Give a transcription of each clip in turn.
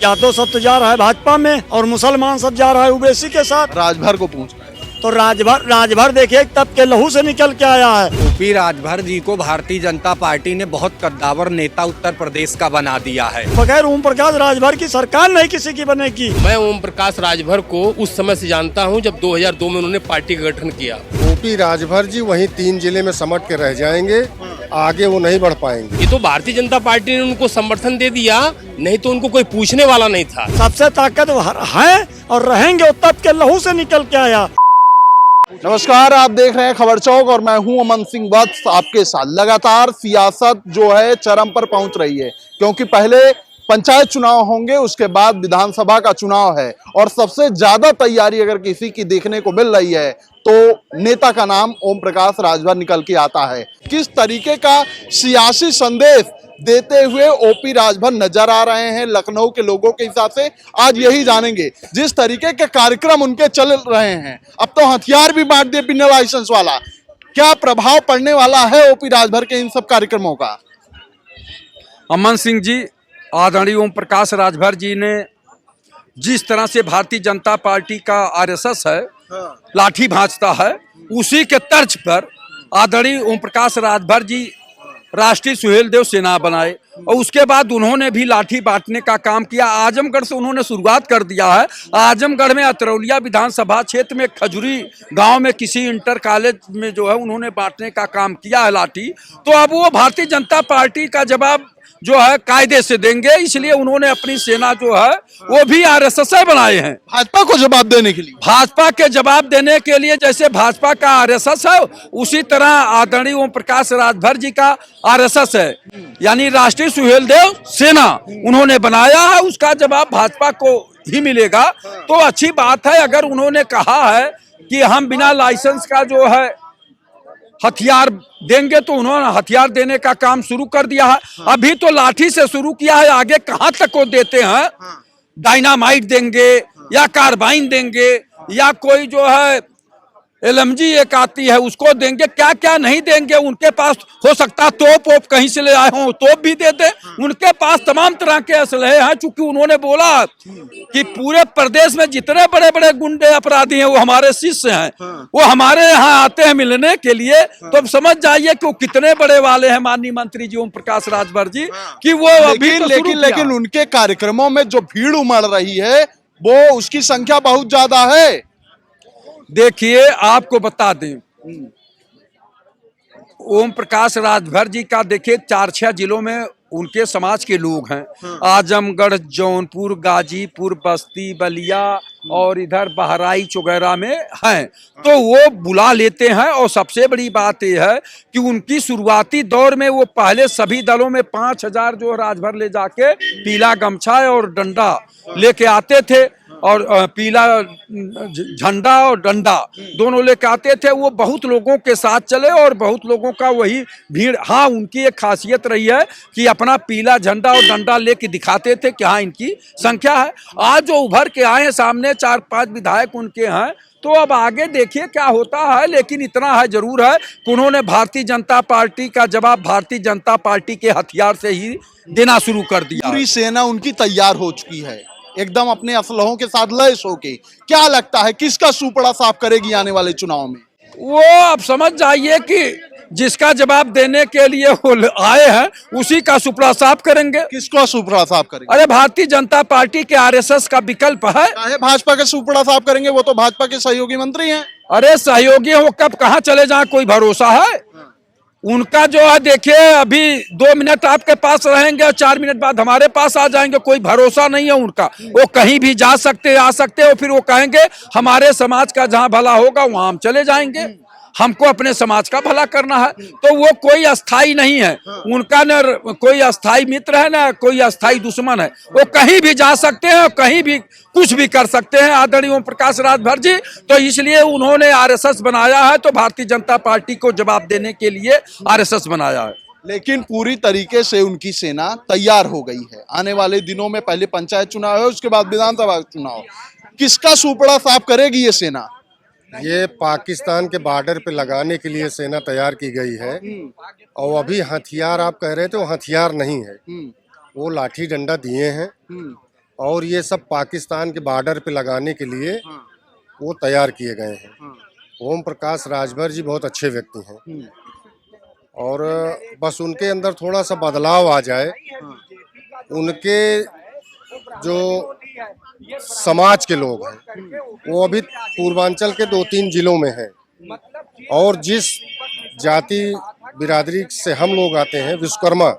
या तो सब तो जा रहा है भाजपा में और मुसलमान सब जा रहा है ओबीसी के साथ। राजभर को पूछ रहे हैं। तो राजभर देखिए तब के लहू से निकल के आया है। ओपी राजभर जी को भारतीय जनता पार्टी ने बहुत कद्दावर नेता उत्तर प्रदेश का बना दिया है। बगैर ओम प्रकाश राजभर की सरकार नहीं किसी की बनेगी। मैं ओम प्रकाश राजभर को उस समय से जानता हूं जब 2002 में उन्होंने पार्टी का गठन किया। ओपी राजभर जी वहीं 3 जिले में समट के रह जाएंगे, आगे वो नहीं बढ़ पाएंगे। ये तो भारतीय जनता पार्टी ने उनको समर्थन दे दिया, नहीं तो उनको कोई पूछने वाला नहीं था। सबसे ताकतवर है और रहेंगे वो तब के लहू से निकल के आया। नमस्कार, आप देख रहे हैं खबर चौक और मैं हूं अमन सिंह वत्स आपके साथ। लगातार सियासत जो है चरम पर पहुंच रही है, क्योंकि पहले पंचायत चुनाव होंगे, उसके बाद विधानसभा का चुनाव है और सबसे ज्यादा तैयारी अगर किसी की देखने को मिल रही है तो नेता का नाम ओम प्रकाश राजभर निकल के आता है। किस तरीके का सियासी संदेश देते हुए ओपी राजभर नजर आ रहे हैं लखनऊ के लोगों के हिसाब से, आज यही जानेंगे। जिस तरीके के कार्यक्रम उनके चल रहे हैं, अब तो हथियार भी बांट दिए बिना लाइसेंस वाला, क्या प्रभाव पड़ने वाला है ओपी राजभर के इन सब कार्यक्रमों का? अमन सिंह जी, आदरणीय ओम प्रकाश राजभर जी ने जिस तरह से भारतीय जनता पार्टी का आरएसएस है लाठी भांजता है, उसी के तर्ज पर आदरणीय ओम प्रकाश राजभर जी राष्ट्रीय सुहेलदेव सेना बनाए और उसके बाद उन्होंने भी लाठी बांटने का काम किया। आजमगढ़ से उन्होंने शुरुआत कर दिया है। आजमगढ़ में अतरौलिया विधानसभा क्षेत्र में खजुरी गांव में किसी इंटर कॉलेज में जो है उन्होंने बांटने का काम किया है लाठी। तो अब वो भारतीय जनता पार्टी का जवाब जो है कायदे से देंगे, इसलिए उन्होंने अपनी सेना जो है वो भी आरएसएस बनाए हैं भाजपा को जवाब देने के लिए। भाजपा के जवाब देने के लिए जैसे भाजपा का आरएसएस है उसी तरह आदरणीय ओम प्रकाश राजभर जी का आरएसएस है, यानी राष्ट्रीय सुहेलदेव सेना उन्होंने बनाया है। उसका जवाब भाजपा को ही मिलेगा। तो अच्छी बात है। अगर उन्होंने कहा है कि हम बिना लाइसेंस का जो है हथियार देंगे तो उन्होंने हथियार देने का काम शुरू कर दिया है। अभी तो लाठी से शुरू किया है, आगे कहां तक वो देते हैं। डायनामाइट देंगे या कार्बाइन देंगे या कोई जो है एलएमजी एक आती है उसको देंगे, क्या क्या नहीं देंगे। उनके पास हो सकता है तोप कहीं से ले आए हों, तोप भी दे दे। उनके पास तमाम तरह के असलहे हैं। चूंकि उन्होंने बोला कि पूरे प्रदेश में जितने बड़े बड़े गुंडे अपराधी हैं वो हमारे शिष्य हैं, वो हमारे यहाँ आते हैं मिलने के लिए। तो अब समझ जाइए कि वो कितने बड़े वाले हैं माननीय मंत्री जी ओम प्रकाश राजभर जी कि वो अभी लेकिन उनके कार्यक्रमों में जो भीड़ उमड़ रही है वो उसकी संख्या बहुत ज्यादा है। देखिए, आपको बता दें, ओम प्रकाश राजभर जी का देखिए 4-6 जिलों में उनके समाज के लोग हैं। आजमगढ़, जौनपुर, गाजीपुर, बस्ती, बलिया और इधर बहराइच वगैरह में हैं। तो वो बुला लेते हैं। और सबसे बड़ी बात यह है कि उनकी शुरुआती दौर में वो पहले सभी दलों में 5000 जो राजभर ले जाके पीला गमछा और डंडा लेके आते थे और पीला झंडा और डंडा दोनों लेके आते थे। वो बहुत लोगों के साथ चले और बहुत लोगों का वही भीड़। हाँ, उनकी एक खासियत रही है कि अपना पीला झंडा और डंडा लेके दिखाते थे कि हाँ इनकी संख्या है। आज जो उभर के आए हैं सामने 4-5 विधायक उनके हैं, तो अब आगे देखिए क्या होता है। लेकिन इतना है जरूर है कि उन्होंने भारतीय जनता पार्टी का जवाब भारतीय जनता पार्टी के हथियार से ही देना शुरू कर दिया। पूरी सेना उनकी तैयार हो चुकी है, एकदम अपने असलहों के साथ लैस होके। क्या लगता है किसका सुपड़ा साफ करेगी आने वाले चुनाव में? वो अब समझ जाइए कि जिसका जवाब देने के लिए वो आए हैं उसी का सुपड़ा साफ करेंगे। किसका सुपड़ा साफ करेंगे? अरे भारतीय जनता पार्टी के आरएसएस का विकल्प है। भाजपा का सुपड़ा साफ करेंगे? वो तो भाजपा के सहयोगी मंत्री हैं। अरे सहयोगी वो कब कहाँ चले जाए कोई भरोसा है उनका? जो है देखिए, अभी 2 मिनट आपके पास रहेंगे और 4 मिनट बाद हमारे पास आ जाएंगे। कोई भरोसा नहीं है उनका। वो कहीं भी जा सकते आ सकते और फिर वो कहेंगे हमारे समाज का जहां भला होगा वहां हम चले जाएंगे, हमको अपने समाज का भला करना है। तो वो कोई अस्थाई नहीं है उनका, न कोई अस्थाई मित्र है ना कोई अस्थाई दुश्मन है। वो कहीं भी जा सकते हैं और कहीं भी कुछ भी कर सकते हैं आदरणीय ओम प्रकाश राजभर जी। तो इसलिए उन्होंने आरएसएस बनाया है, तो भारतीय जनता पार्टी को जवाब देने के लिए आरएसएस बनाया है। लेकिन पूरी तरीके से उनकी सेना तैयार हो गई है। आने वाले दिनों में पहले पंचायत चुनाव है, उसके बाद विधानसभा चुनाव। किसका सुपड़ा साफ करेगी ये सेना? ये पाकिस्तान के बॉर्डर पे लगाने के लिए सेना तैयार की गई है। और अभी हथियार आप कह रहे थे, वो हथियार नहीं है, वो लाठी डंडा दिए हैं और ये सब पाकिस्तान के बॉर्डर पे लगाने के लिए वो तैयार किए गए हैं। ओम प्रकाश राजभर जी बहुत अच्छे व्यक्ति हैं और बस उनके अंदर थोड़ा सा बदलाव आ जाए। उनके जो समाज के लोग हैं वो अभी पूर्वांचल के 2-3 जिलों में हैं और जिस जाति बिरादरी से हम लोग आते हैं विश्वकर्मा,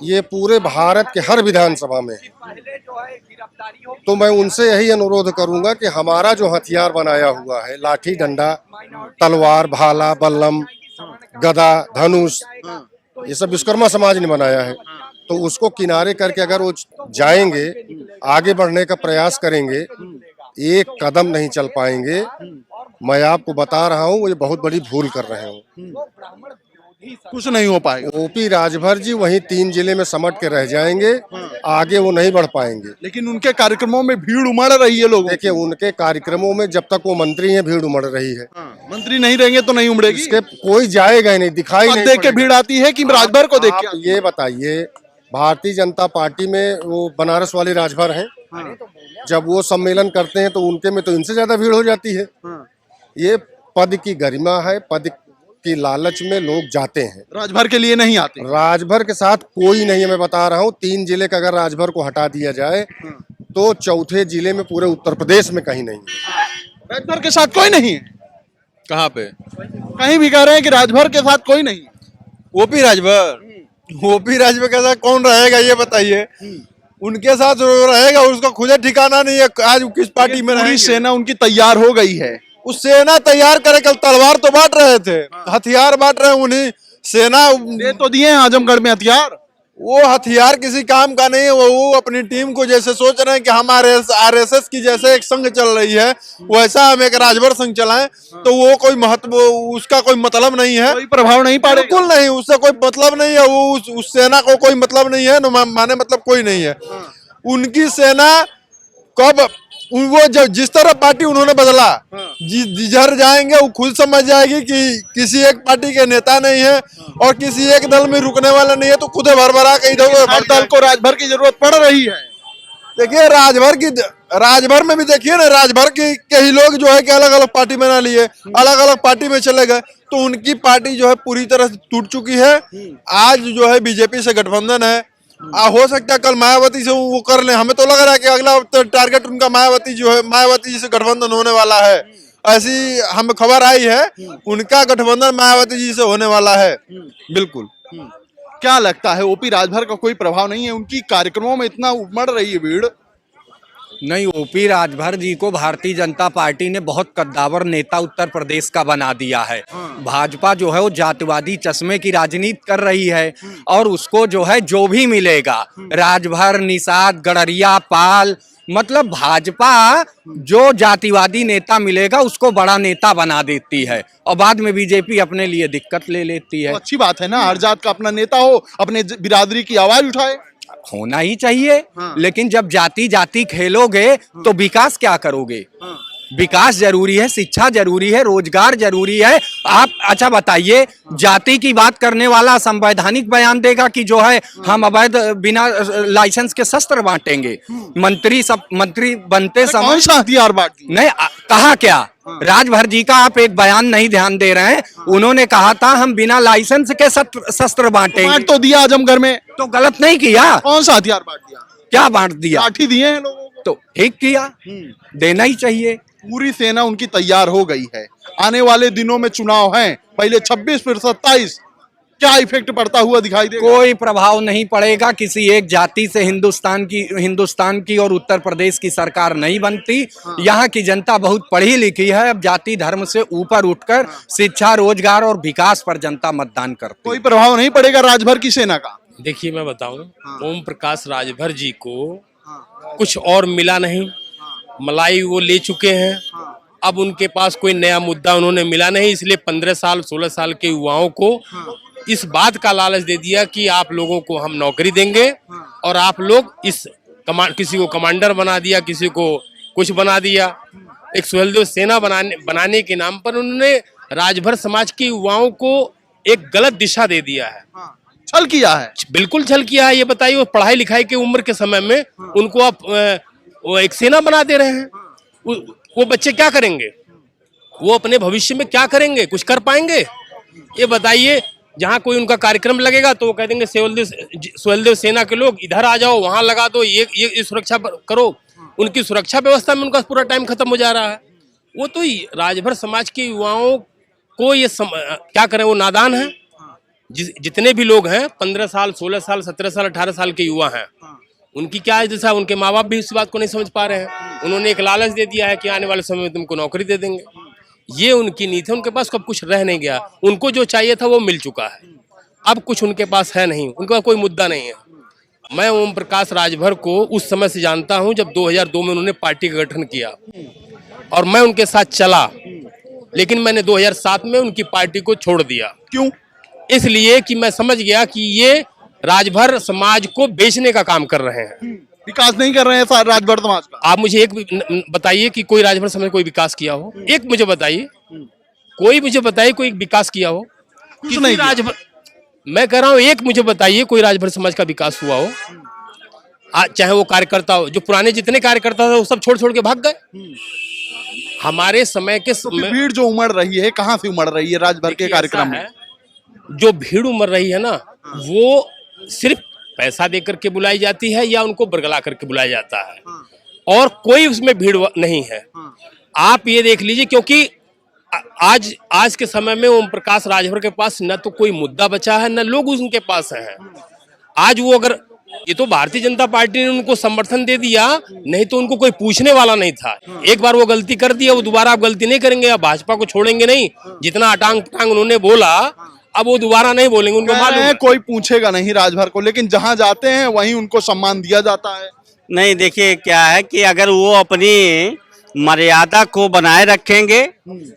ये पूरे भारत के हर विधानसभा में है। तो मैं उनसे यही अनुरोध करूंगा कि हमारा जो हथियार बनाया हुआ है, लाठी डंडा, तलवार, भाला, बल्लम, गदा, धनुष, ये सब विश्वकर्मा समाज ने बनाया है। तो उसको किनारे करके अगर वो जाएंगे, आगे बढ़ने का प्रयास करेंगे, एक कदम नहीं चल पाएंगे। मैं आपको बता रहा हूँ, वो ये बहुत बड़ी भूल कर रहे हो। कुछ नहीं हो पाएगा। ओपी राजभर जी वहीं 3 जिले में समट के रह जाएंगे, आगे वो नहीं बढ़ पाएंगे। लेकिन उनके कार्यक्रमों में भीड़ उमड़ रही है लोगों। देखिए, उनके कार्यक्रमों में जब तक वो मंत्री हैं भीड़ उमड़ रही है। मंत्री नहीं रहेंगे तो नहीं उमड़ेगी। इसके कोई जाएगा ही नहीं, दिखाई नहीं देख के भीड़ आती है कि राजभर को देख के? आप ये बताइए, भारतीय जनता पार्टी में वो बनारस वाले राजभर हैं, जब वो सम्मेलन करते हैं तो उनके में तो इनसे ज्यादा भीड़ हो जाती है। ये पद की गरिमा है, पद की लालच में लोग जाते हैं, राजभर के लिए नहीं आते। राजभर के साथ कोई नहीं है। मैं बता रहा हूँ, 3 जिले का अगर राजभर को हटा दिया जाए तो चौथे जिले में पूरे उत्तर प्रदेश में कहीं नहीं है। राजभर के साथ कोई नहीं है? कहाँ पे? कहीं भी कह रहे हैं कि राजभर के साथ कोई नहीं। ओपी राजभर के साथ कौन रहेगा ये बताइए। उनके साथ रहेगा, उसका खुद ठिकाना नहीं है आज किस पार्टी में रहेंगे। सेना उनकी तैयार हो गई है। उस सेना तैयार करे, कल तलवार तो बांट रहे थे, हथियार बांट रहे हैं। उन्हीं सेना दे तो दिए हैं आजमगढ़ में हथियार। वो हथियार किसी काम का नहीं है। वो अपनी टीम को जैसे सोच रहे हैं कि हम आरएसएस की जैसे एक संघ चल रही है वैसा हम एक राजभर संघ चलाएं, तो वो कोई महत्व, उसका कोई मतलब नहीं है, कोई प्रभाव नहीं पड़ेगा। बिल्कुल नहीं, उससे कोई मतलब नहीं है। वो उस सेना को कोई मतलब नहीं है, माने मतलब कोई नहीं है। उनकी सेना कब वो जब जिस तरह पार्टी उन्होंने बदला, जिधर जाएंगे वो खुद समझ जाएगी कि किसी एक पार्टी के नेता नहीं है और किसी एक दल में रुकने वाला नहीं है, तो खुद भरभरा के इधर हर दल को राजभर की जरूरत पड़ रही है। देखिए, राजभर में भी देखिए ना, राजभर के ही लोग जो है कि अलग अलग पार्टी बना लिए, अलग अलग पार्टी में चले गए, तो उनकी पार्टी जो है पूरी तरह से टूट चुकी है। आज जो है बीजेपी से गठबंधन है। हो सकता है कल मायावती से वो कर ले। हमें तो लग रहा है कि अगला टारगेट उनका मायावती जो है, मायावती जी से गठबंधन होने वाला है। ऐसी हमें खबर आई है, उनका गठबंधन मायावती जी से होने वाला है। बिल्कुल। क्या लगता है, ओपी राजभर का कोई प्रभाव नहीं है? उनकी कार्यक्रमों में इतना उमड़ रही है भीड़। नहीं, ओपी राजभर जी को भारतीय जनता पार्टी ने बहुत कद्दावर नेता उत्तर प्रदेश का बना दिया है। भाजपा जो है वो जातिवादी चश्मे की राजनीति कर रही है और उसको जो है जो भी मिलेगा, राजभर, निषाद, गडरिया, पाल, मतलब भाजपा जो जातिवादी नेता मिलेगा उसको बड़ा नेता बना देती है और बाद में बीजेपी अपने लिए दिक्कत ले लेती है। तो अच्छी बात है ना, हर जात का अपना नेता हो, अपने बिरादरी की आवाज उठाए। होना ही चाहिए। लेकिन जब जाति जाति खेलोगे तो विकास क्या करोगे? विकास जरूरी है, शिक्षा जरूरी है, रोजगार जरूरी है। आप अच्छा बताइए, जाति की बात करने वाला संवैधानिक बयान देगा कि जो है हम अवैध बिना लाइसेंस के शस्त्र बांटेंगे। मंत्री बनते समय कौन सा हथियार बांट दिए? नहीं कहा क्या? राजभर जी का आप एक बयान नहीं ध्यान दे रहे हैं। उन्होंने कहा था हम बिना लाइसेंस के शस्त्र बांटेंगे। बांट तो दिया आजमगढ़ में। तो गलत नहीं किया। कौन सा हथियार बांट दिया? क्या बांट दिया? लाठी दिए हैं लोगों को। तो ठीक किया, देना ही चाहिए। पूरी सेना उनकी तैयार हो गई है। आने वाले दिनों में चुनाव हैं, पहले 26 फिर 27। क्या इफेक्ट पड़ता हुआ दिखाई देगा? कोई प्रभाव नहीं पड़ेगा। किसी एक जाति से हिंदुस्तान की और उत्तर प्रदेश की सरकार नहीं बनती। यहाँ की जनता बहुत पढ़ी लिखी है। अब जाति धर्म से ऊपर उठकर शिक्षा, रोजगार और विकास पर जनता मतदान करती है। कोई प्रभाव नहीं पड़ेगा राजभर की सेना का। देखिए, मैं बताऊं, ओम प्रकाश राजभर जी को कुछ और मिला नहीं। मलाई वो ले चुके हैं। अब उनके पास कोई नया मुद्दा उन्होंने मिला नहीं, इसलिए 15 साल 16 साल के युवाओं को इस बात का लालच दे दिया कि आप लोगों को हम नौकरी देंगे और आप लोग किसी को कमांडर बना दिया, किसी को कुछ बना दिया। एक सुहेलदेव सेना बनाने के नाम पर उन्होंने राजभर समाज के युवाओं को एक गलत दिशा दे दिया है। छल किया है। बिल्कुल छल किया है। ये बताइए, वो पढ़ाई लिखाई की उम्र के समय में उनको आप वो एक सेना बना दे रहे हैं। वो बच्चे क्या करेंगे? वो अपने भविष्य में क्या करेंगे? कुछ कर पाएंगे? ये बताइए। जहाँ कोई उनका कार्यक्रम लगेगा तो वो कह देंगे सुहेलदेव सेना के लोग इधर आ जाओ, वहां लगा दो, ये सुरक्षा करो। उनकी सुरक्षा व्यवस्था में उनका पूरा टाइम खत्म हो जा रहा है। वो तो राजभर समाज के युवाओं को क्या करें, वो नादान है। जितने भी लोग हैं 15 साल 16 साल 17 साल 18 साल के युवा हैं, उनकी क्या है जैसा उनके माँ बाप भी इस बात को नहीं समझ पा रहे हैं। उन्होंने एक लालच दे दिया है कि आने वाले समय में तुमको नौकरी दे देंगे। ये उनकी नीति है। उनके पास अब कुछ रह नहीं गया। उनको जो चाहिए था वो मिल चुका है। अब कुछ उनके पास है नहीं, उनका कोई मुद्दा नहीं है। मैं ओम प्रकाश राजभर को उस समय से जानता हूं जब 2002 में उन्होंने पार्टी का गठन किया और मैं उनके साथ चला, लेकिन मैंने 2007 में उनकी पार्टी को छोड़ दिया। क्यों? इसलिए कि मैं समझ गया कि ये राजभर समाज को बेचने का काम कर रहे हैं। विकास नहीं कर रहे हैं राजभर समाज का। आप मुझे एक बताइए कि कोई राजभर समाज कोई विकास किया हो? एक मुझे बताइए, कोई मुझे बताइए कोई विकास किया हो? कुछ नहीं किया। राजभर, मैं कह रहा हूँ एक मुझे बताइए कोई राजभर समाज का विकास हुआ हो? चाहे वो कार्यकर्ता हो, जो पुराने जितने कार्यकर्ता थे वो सब छोड़ छोड़ के भाग गए। हमारे समय के भीड़ जो उमड़ रही है, कहाँ से उमड़ रही है राजभर के कार्यक्रम में? जो भीड़ उमड़ रही है ना, वो सिर्फ पैसा देकर के बुलाई जाती है या उनको बरगला करके बुलाया जाता है, और कोई उसमें भीड़ नहीं है। आप ये देख लीजिए, क्योंकि आज के समय में ओम प्रकाश राजभर के पास न तो कोई मुद्दा बचा है, न लोग उनके पास हैं। आज वो अगर ये तो भारतीय जनता पार्टी ने उनको समर्थन दे दिया, नहीं तो उनको कोई पूछने वाला नहीं था। एक बार वो गलती कर दिया, वो दोबारा आप गलती नहीं करेंगे। आप भाजपा को छोड़ेंगे नहीं। जितना अटांग पटांग उन्होंने बोला, अब वो दोबारा नहीं बोलेंगे। उनको मालूम है कोई पूछेगा नहीं राजभर को, लेकिन जहां जाते हैं वहीं उनको सम्मान दिया जाता है। नहीं, देखिए क्या है कि अगर वो अपनी मर्यादा को बनाए रखेंगे,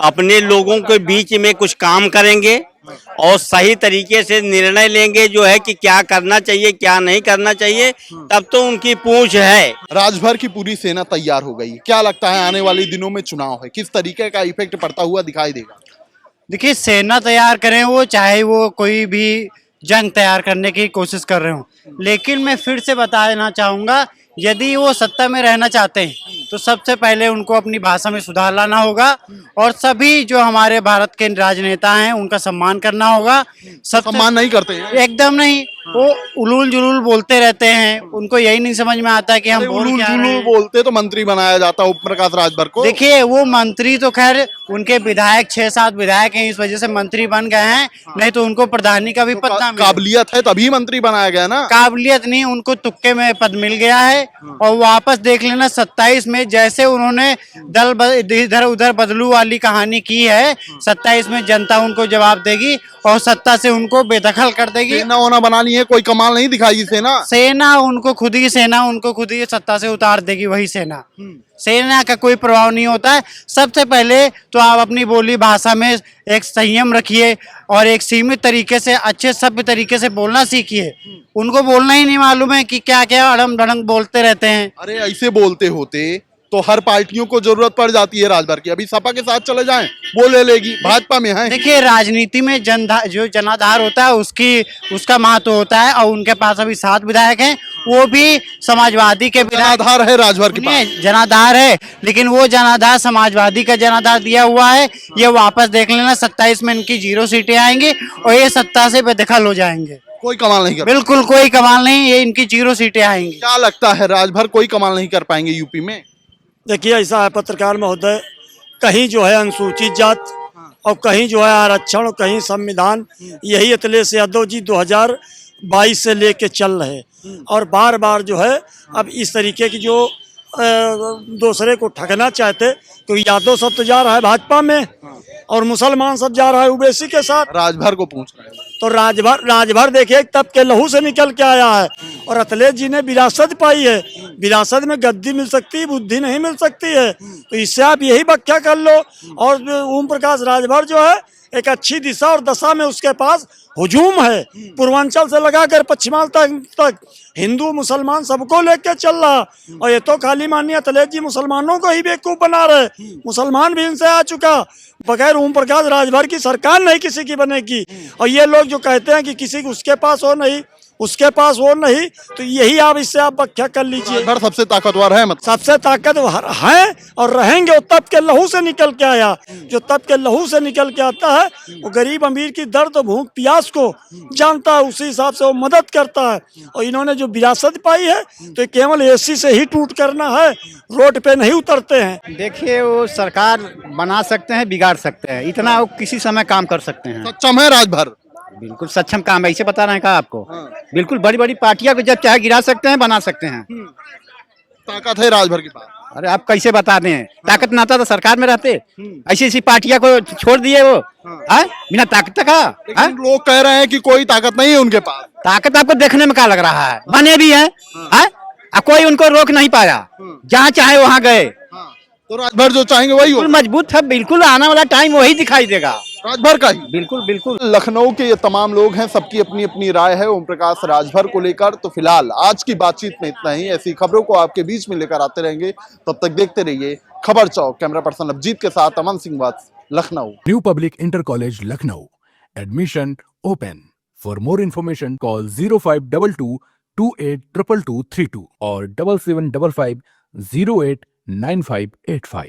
अपने लोगों के बीच में कुछ काम करेंगे और सही तरीके से निर्णय लेंगे जो है कि क्या करना चाहिए क्या नहीं करना चाहिए, तब तो उनकी पूंछ है। राजभर की पूरी सेना तैयार हो गई। क्या लगता है आने वाले दिनों में चुनाव है, किस तरीके का इफेक्ट पड़ता हुआ दिखाई देगा? देखिए, सेना तैयार करें वो, चाहे वो कोई भी जंग तैयार करने की कोशिश कर रहे हो, लेकिन मैं फिर से बताना चाहूँगा, यदि वो सत्ता में रहना चाहते हैं तो सबसे पहले उनको अपनी भाषा में सुधार लाना होगा और सभी जो हमारे भारत के राजनेता हैं उनका सम्मान करना होगा। सम्मान नहीं करते हैं? एकदम नहीं। वो उलूल जुलूल बोलते रहते हैं, उनको यही नहीं समझ में आता है कि हम बोल क्या रहे हैं। बोलते तो मंत्री बनाया जाता ओम प्रकाश राजभर को। देखिए, वो मंत्री तो खैर उनके विधायक 6-7 विधायक हैं, इस वजह से मंत्री बन गए हैं, नहीं तो उनको प्रधानी का भी पद ना मिला। काबिलियत है तभी मंत्री बनाया गया ना। काबिलियत नहीं, उनको तुक्के में पद मिल गया है। और वापस देख लेना 27 में जैसे उन्होंने दल इधर उधर बदलू वाली कहानी की है, 27 में जनता उनको जवाब देगी और सत्ता से उनको बेदखल कर देगी। सेना होना बनानी है, कोई कमाल नहीं दिखाई सेना उनको खुद ही सत्ता से उतार देगी। वही सेना का कोई प्रभाव नहीं होता है। सबसे पहले तो आप अपनी बोली भाषा में एक संयम रखिए और एक सीमित तरीके से, अच्छे सभ्य तरीके से बोलना सीखिए। उनको बोलना ही नहीं मालूम है कि क्या क्या अड़म धड़म बोलते रहते हैं। अरे ऐसे बोलते होते तो हर पार्टियों को जरूरत पड़ जाती है राजभर की। अभी सपा के साथ चले जाएं, वो ले लेगी, भाजपा में है। देखिए, राजनीति में जो जनाधार होता है उसका महत्व होता है, और उनके पास अभी 7 विधायक हैं, वो भी समाजवादी के जनाधार है राजभर के पास। जनाधार है, लेकिन वो जनाधार समाजवादी का जनाधार दिया हुआ है। ये वापस देख लेना, 27 में इनकी 0 सीटें आएंगी और ये सत्ता से बेदखल हो जाएंगे। कोई कमाल नहीं कर, बिल्कुल कोई कमाल नहीं, ये इनकी 0 सीटें आएंगी। क्या लगता है राजभर कोई कमाल नहीं कर पाएंगे यूपी में? देखिए, ऐसा है पत्रकार महोदय, कहीं जो है अनुसूचित जात और कहीं जो है आरक्षण और कहीं संविधान, यही अखिलेश यादव जी 2022 से लेके चल रहे, और बार बार जो है अब इस तरीके की जो दूसरे को ठगना चाहते, तो यादव सब तो जा रहा है भाजपा में और मुसलमान सब जा रहा है ओबीसी के साथ। राजभर को पूछ रहे हैं तो राजभर देखिए तब के लहू से निकल के आया है, और अखिलेश जी ने विरासत पाई है। विरासत में गद्दी मिल सकती है, बुद्धि नहीं मिल सकती है। तो इससे आप यही व्याख्या कर लो। और ओम प्रकाश राजभर जो है एक अच्छी दिशा और दशा में उसके पास हुजूम है। पूर्वांचल से लगाकर पश्चिमांचल तक हिंदू मुसलमान सबको लेके चल रहा। और ये तो खाली मानिए अखिलेश जी मुसलमानों को ही बेवकूफ बना रहे, मुसलमान भी इनसे आ चुका। बगैर ओम प्रकाश राजभर की सरकार नहीं किसी की बनेगी। और ये लोग जो कहते हैं कि किसी उसके पास हो नहीं, उसके पास वो नहीं, तो यही आप इससे आप व्याख्या कर लीजिए। राजभर सबसे ताकतवर है, मतलब सबसे ताकतवर है और रहेंगे। वो तब के लहू से निकल के आया, जो तब के लहू से निकल के आता है वो गरीब अमीर की दर्द भूख प्यास को जानता है, उसी हिसाब से वो मदद करता है। और इन्होंने जो विरासत पाई है तो केवल एसी से ही टूट करना है, रोड पे नहीं उतरते हैं। देखिए वो सरकार बना सकते हैं, बिगाड़ सकते हैं, इतना वो किसी समय काम कर सकते हैं। सक्षम है राजभर। बिल्कुल सक्षम काम है, इसे बता रहे हैं का आपको। बिल्कुल बड़ी बड़ी पार्टियां को जब चाहे गिरा सकते हैं, बना सकते हैं। ताकत है राजभर के पास। अरे आप कैसे बता दें, ताकत ना था तो सरकार में रहते। ऐसी ऐसी पार्टियां को छोड़ दिए वो, बिना ताकत का। लेकिन लोग कह रहे हैं कि कोई ताकत नहीं है उनके पास। ताकत आपको देखने में क्या लग रहा है, बने भी हैं, कोई उनको रोक नहीं पाया, जहाँ चाहे वहाँ गए। तो राजभर जो चाहेंगे वही बिल्कुल मजबूत है, बिल्कुल आने वाला टाइम वही दिखाई देगा, राजभर का ही। बिल्कुल बिल्कुल। लखनऊ के ये तमाम लोग हैं, सबकी अपनी अपनी राय है ओम प्रकाश राजभर को लेकर। तो फिलहाल आज की बातचीत में इतना ही। ऐसी खबरों को आपके बीच में लेकर आते रहेंगे, तब तक देखते रहिए खबर चौक। कैमरा पर्सन अभिजीत के साथ Aman Singh Vats, Lucknow. New public inter college Lucknow, admission open. For more information call 0522 282232 और 7755 089585।